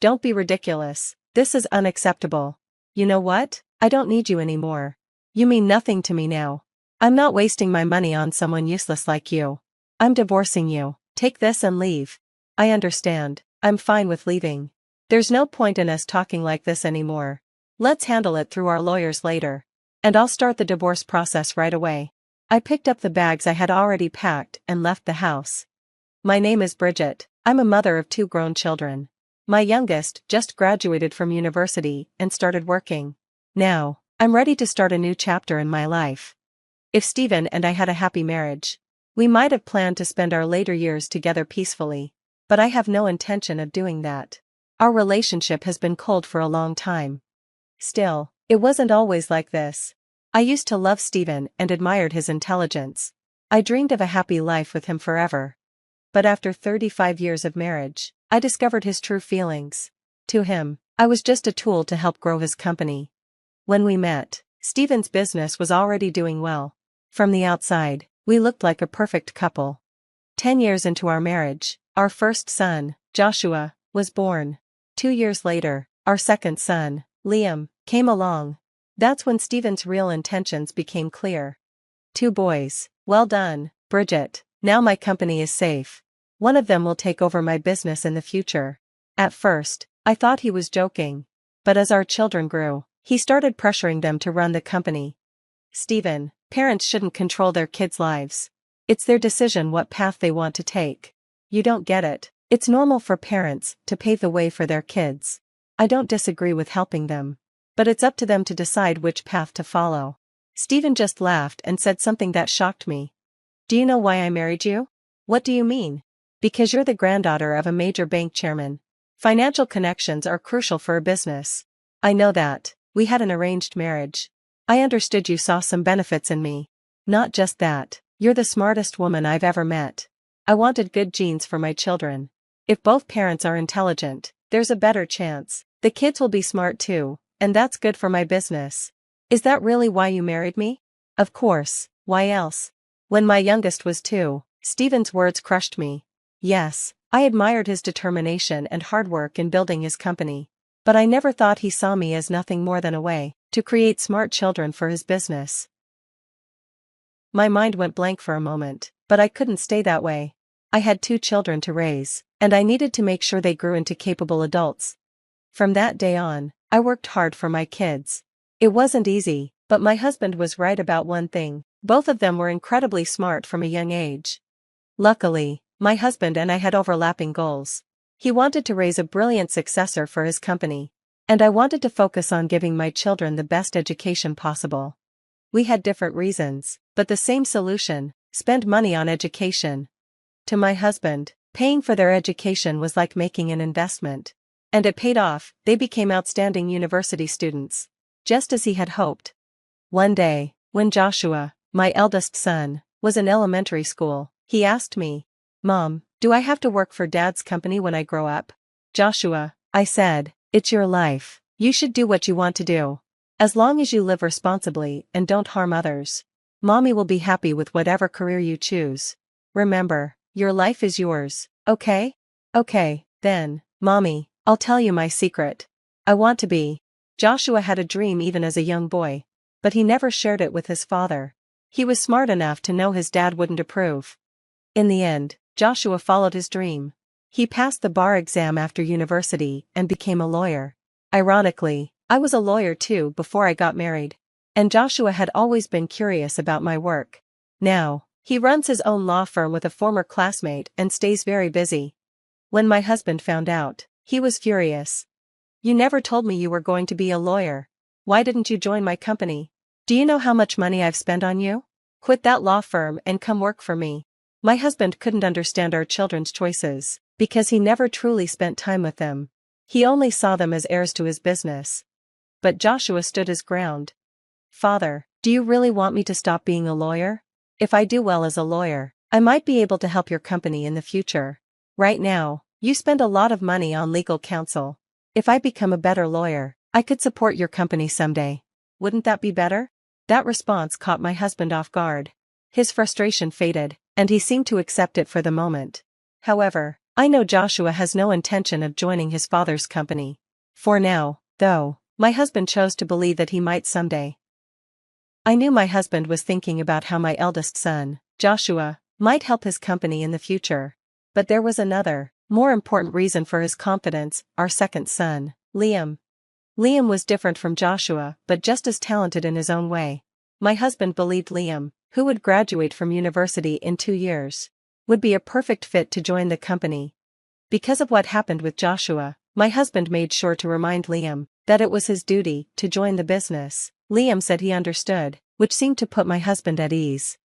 Don't be ridiculous. This is unacceptable. You know what? I don't need you anymore. You mean nothing to me now. I'm not wasting my money on someone useless like you. I'm divorcing you. Take this and leave. I understand. I'm fine with leaving. There's no point in us talking like this anymore. Let's handle it through our lawyers later. And I'll start the divorce process right away. I picked up the bags I had already packed and left the house. My name is Bridget. I'm a mother of 2 grown children. My youngest just graduated from university and started working. Now, I'm ready to start a new chapter in my life. If Stephen and I had a happy marriage, we might have planned to spend our later years together peacefully, but I have no intention of doing that. Our relationship has been cold for a long time. Still, it wasn't always like this. I used to love Stephen and admired his intelligence. I dreamed of a happy life with him forever. But after 35 years of marriage, I discovered his true feelings. To him, I was just a tool to help grow his company. When we met, Stephen's business was already doing well. From the outside, we looked like a perfect couple. 10 years into our marriage, our first son, Joshua, was born. 2 years later, our second son, Liam, came along. That's when Stephen's real intentions became clear. 2 boys. Well done, Bridget. Now my company is safe. One of them will take over my business in the future. At first, I thought he was joking. But as our children grew, he started pressuring them to run the company. Stephen, parents shouldn't control their kids' lives. It's their decision what path they want to take. You don't get it. It's normal for parents to pave the way for their kids. I don't disagree with helping them. But it's up to them to decide which path to follow. Stephen just laughed and said something that shocked me. Do you know why I married you? What do you mean? Because you're the granddaughter of a major bank chairman. Financial connections are crucial for a business. I know that. We had an arranged marriage. I understood you saw some benefits in me. Not just that, you're the smartest woman I've ever met. I wanted good genes for my children. If both parents are intelligent, there's a better chance the kids will be smart too, and that's good for my business. Is that really why you married me? Of course, why else? When my youngest was 2, Stephen's words crushed me. Yes, I admired his determination and hard work in building his company. But I never thought he saw me as nothing more than a way to create smart children for his business. My mind went blank for a moment, but I couldn't stay that way. I had 2 children to raise, and I needed to make sure they grew into capable adults. From that day on, I worked hard for my kids. It wasn't easy, but my husband was right about one thing. Both of them were incredibly smart from a young age. Luckily, my husband and I had overlapping goals. He wanted to raise a brilliant successor for his company, and I wanted to focus on giving my children the best education possible. We had different reasons, but the same solution: spend money on education. To my husband, paying for their education was like making an investment. And it paid off. They became outstanding university students, just as he had hoped. One day, when Joshua, my eldest son, was in elementary school, he asked me, "Mom, do I have to work for Dad's company when I grow up?" "Joshua," I said, "it's your life. You should do what you want to do. As long as you live responsibly and don't harm others, Mommy will be happy with whatever career you choose. Remember, your life is yours, okay?" "Okay, then, Mommy, I'll tell you my secret. I want to be." Joshua had a dream even as a young boy, but he never shared it with his father. He was smart enough to know his dad wouldn't approve. In the end, Joshua followed his dream. He passed the bar exam after university and became a lawyer. Ironically, I was a lawyer too before I got married. And Joshua had always been curious about my work. Now, he runs his own law firm with a former classmate and stays very busy. When my husband found out, he was furious. "You never told me you were going to be a lawyer. Why didn't you join my company? Do you know how much money I've spent on you? Quit that law firm and come work for me." My husband couldn't understand our children's choices, because he never truly spent time with them. He only saw them as heirs to his business. But Joshua stood his ground. "Father, do you really want me to stop being a lawyer? If I do well as a lawyer, I might be able to help your company in the future. Right now, you spend a lot of money on legal counsel. If I become a better lawyer, I could support your company someday. Wouldn't that be better?" That response caught my husband off guard. His frustration faded, and he seemed to accept it for the moment. However, I know Joshua has no intention of joining his father's company. For now, though, my husband chose to believe that he might someday. I knew my husband was thinking about how my eldest son, Joshua, might help his company in the future. But there was another, more important reason for his confidence: our second son, Liam. Liam was different from Joshua, but just as talented in his own way. My husband believed Liam, who would graduate from university in 2 years, would be a perfect fit to join the company. Because of what happened with Joshua, my husband made sure to remind Liam that it was his duty to join the business. Liam said he understood, which seemed to put my husband at ease.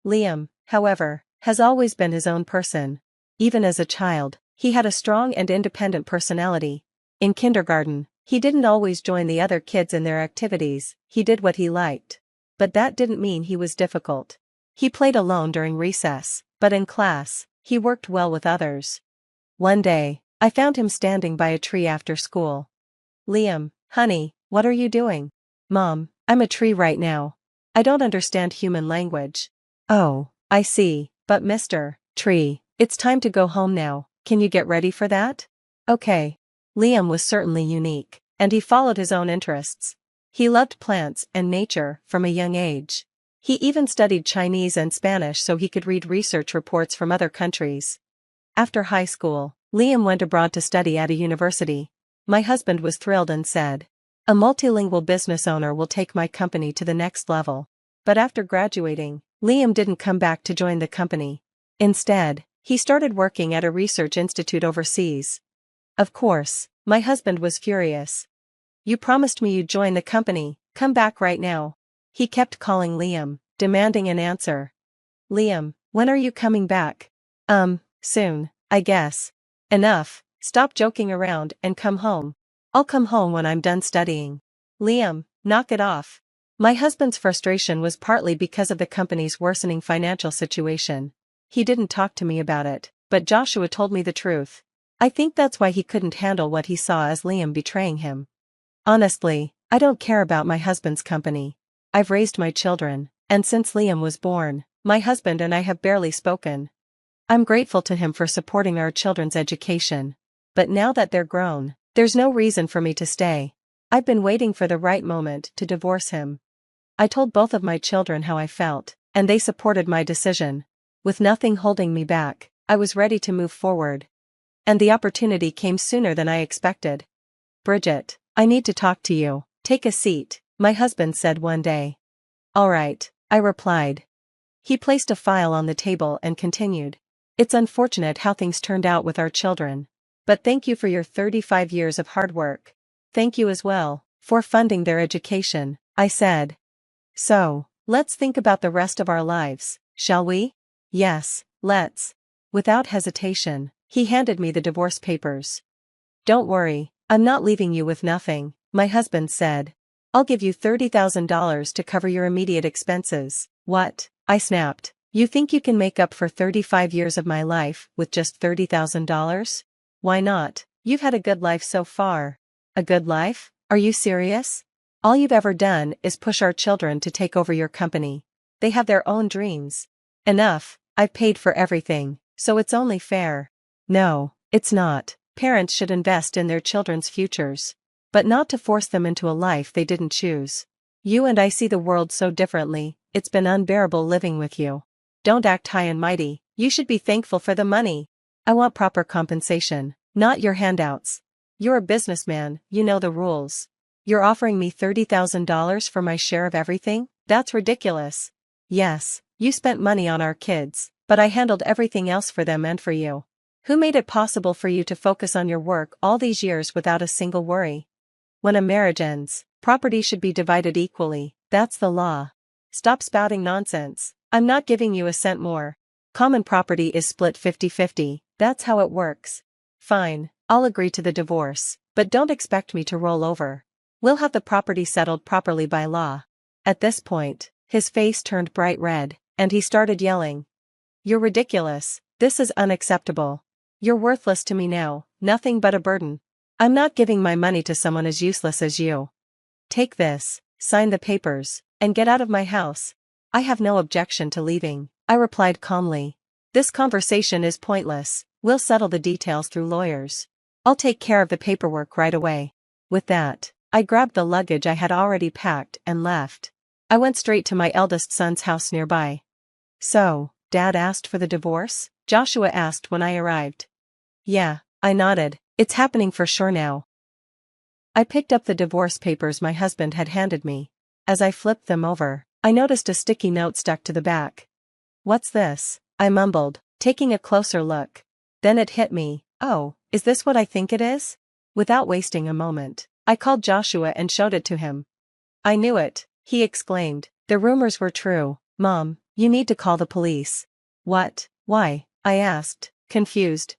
Liam, however, has always been his own person. Even as a child, he had a strong and independent personality. In kindergarten, he didn't always join the other kids in their activities, he did what he liked. But that didn't mean he was difficult. He played alone during recess, but in class, he worked well with others. One day, I found him standing by a tree after school. Liam, honey, what are you doing? Mom, I'm a tree right now. I don't understand human language. Oh, I see, but Mr. Tree, it's time to go home now, can you get ready for that? Okay. Liam was certainly unique, and he followed his own interests. He loved plants and nature from a young age. He even studied Chinese and Spanish so he could read research reports from other countries. After high school, Liam went abroad to study at a university. My husband was thrilled and said, "A multilingual business owner will take my company to the next level." But after graduating, Liam didn't come back to join the company. Instead, he started working at a research institute overseas. Of course, my husband was furious. "You promised me you'd join the company, come back right now." He kept calling Liam, demanding an answer. "Liam, when are you coming back?" Soon, I guess." "Enough, stop joking around and come home." "I'll come home when I'm done studying." "Liam, knock it off." My husband's frustration was partly because of the company's worsening financial situation. He didn't talk to me about it, but Joshua told me the truth. I think that's why he couldn't handle what he saw as Liam betraying him. Honestly, I don't care about my husband's company. I've raised my children, and since Liam was born, my husband and I have barely spoken. I'm grateful to him for supporting our children's education. But now that they're grown, there's no reason for me to stay. I've been waiting for the right moment to divorce him. I told both of my children how I felt, and they supported my decision. With nothing holding me back, I was ready to move forward. And the opportunity came sooner than I expected. "Bridget, I need to talk to you. Take a seat," my husband said one day. "All right," I replied. He placed a file on the table and continued. "It's unfortunate how things turned out with our children. But thank you for your 35 years of hard work. Thank you as well for funding their education," I said. "So, let's think about the rest of our lives, shall we?" "Yes, let's." Without hesitation, he handed me the divorce papers. "Don't worry, I'm not leaving you with nothing," my husband said. "I'll give you $30,000 to cover your immediate expenses." "What?" I snapped. "You think you can make up for 35 years of my life with just $30,000? Why not? You've had a good life so far." "A good life? Are you serious? All you've ever done is push our children to take over your company. They have their own dreams." "Enough, I've paid for everything, so it's only fair." "No, it's not. Parents should invest in their children's futures. But not to force them into a life they didn't choose. You and I see the world so differently, it's been unbearable living with you. Don't act high and mighty, you should be thankful for the money. I want proper compensation, not your handouts. You're a businessman, you know the rules. You're offering me $30,000 for my share of everything? That's ridiculous." "Yes, you spent money on our kids, but I handled everything else for them and for you. Who made it possible for you to focus on your work all these years without a single worry? When a marriage ends, property should be divided equally, that's the law. Stop spouting nonsense. I'm not giving you a cent more. Common property is split 50-50, that's how it works." "Fine, I'll agree to the divorce, but don't expect me to roll over. We'll have the property settled properly by law." At this point, his face turned bright red, and he started yelling. "You're ridiculous, this is unacceptable. You're worthless to me now, nothing but a burden. I'm not giving my money to someone as useless as you. Take this, sign the papers, and get out of my house." "I have no objection to leaving," I replied calmly. "This conversation is pointless. We'll settle the details through lawyers. I'll take care of the paperwork right away. With that, I grabbed the luggage I had already packed and left. I went straight to my eldest son's house nearby. "So, Dad asked for the divorce?" Joshua asked when I arrived. "Yeah," I nodded. "It's happening for sure now." I picked up the divorce papers my husband had handed me. As I flipped them over, I noticed a sticky note stuck to the back. "What's this?" I mumbled, taking a closer look. Then it hit me. "Oh, is this what I think it is?" Without wasting a moment, I called Joshua and showed it to him. "I knew it," he exclaimed. "The rumors were true. Mom, you need to call the police." "What? Why?" I asked, confused.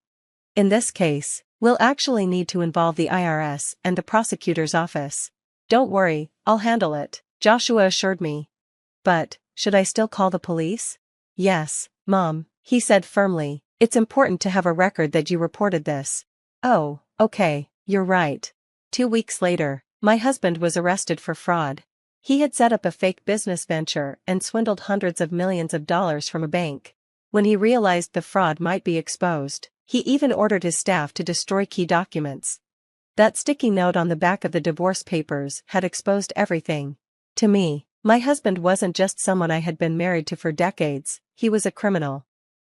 "In this case, we'll actually need to involve the IRS and the prosecutor's office." "Don't worry, I'll handle it," Joshua assured me. "But, should I still call the police?" "Yes, Mom," he said firmly. "It's important to have a record that you reported this." "Oh, okay, you're right." 2 weeks later, my husband was arrested for fraud. He had set up a fake business venture and swindled hundreds of millions of dollars from a bank. When he realized the fraud might be exposed, he even ordered his staff to destroy key documents. That sticky note on the back of the divorce papers had exposed everything. To me, my husband wasn't just someone I had been married to for decades, he was a criminal.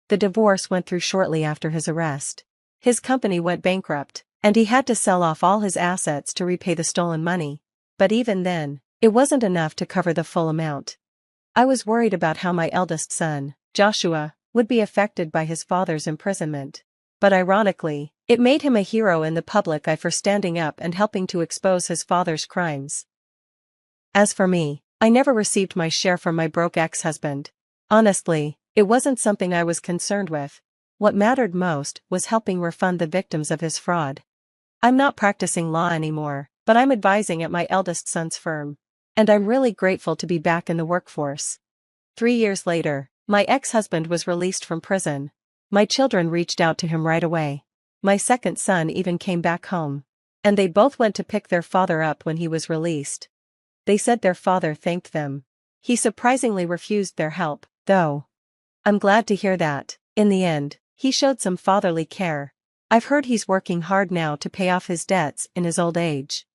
The divorce went through shortly after his arrest. His company went bankrupt, and he had to sell off all his assets to repay the stolen money. But even then, it wasn't enough to cover the full amount. I was worried about how my eldest son, Joshua, would be affected by his father's imprisonment. But ironically, it made him a hero in the public eye for standing up and helping to expose his father's crimes. As for me, I never received my share from my broke ex-husband. Honestly, it wasn't something I was concerned with. What mattered most was helping refund the victims of his fraud. I'm not practicing law anymore, but I'm advising at my eldest son's firm. And I'm really grateful to be back in the workforce. 3 years later, my ex-husband was released from prison. My children reached out to him right away. My second son even came back home. And they both went to pick their father up when he was released. They said their father thanked them. He surprisingly refused their help, though. I'm glad to hear that, in the end, he showed some fatherly care. I've heard he's working hard now to pay off his debts in his old age.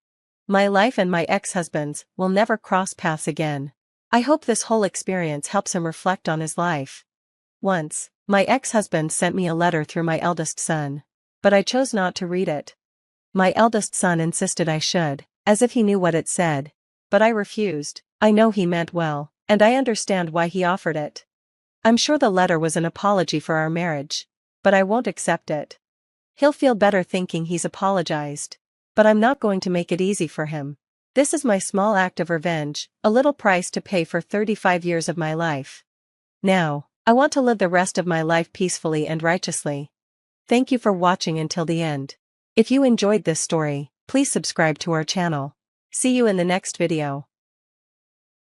My life and my ex-husband's will never cross paths again. I hope this whole experience helps him reflect on his life. Once, my ex-husband sent me a letter through my eldest son. But I chose not to read it. My eldest son insisted I should, as if he knew what it said. But I refused. I know he meant well, and I understand why he offered it. I'm sure the letter was an apology for our marriage. But I won't accept it. He'll feel better thinking he's apologized. But I'm not going to make it easy for him. This is my small act of revenge, a little price to pay for 35 years of my life. Now, I want to live the rest of my life peacefully and righteously. Thank you for watching until the end. If you enjoyed this story, please subscribe to our channel. See you in the next video.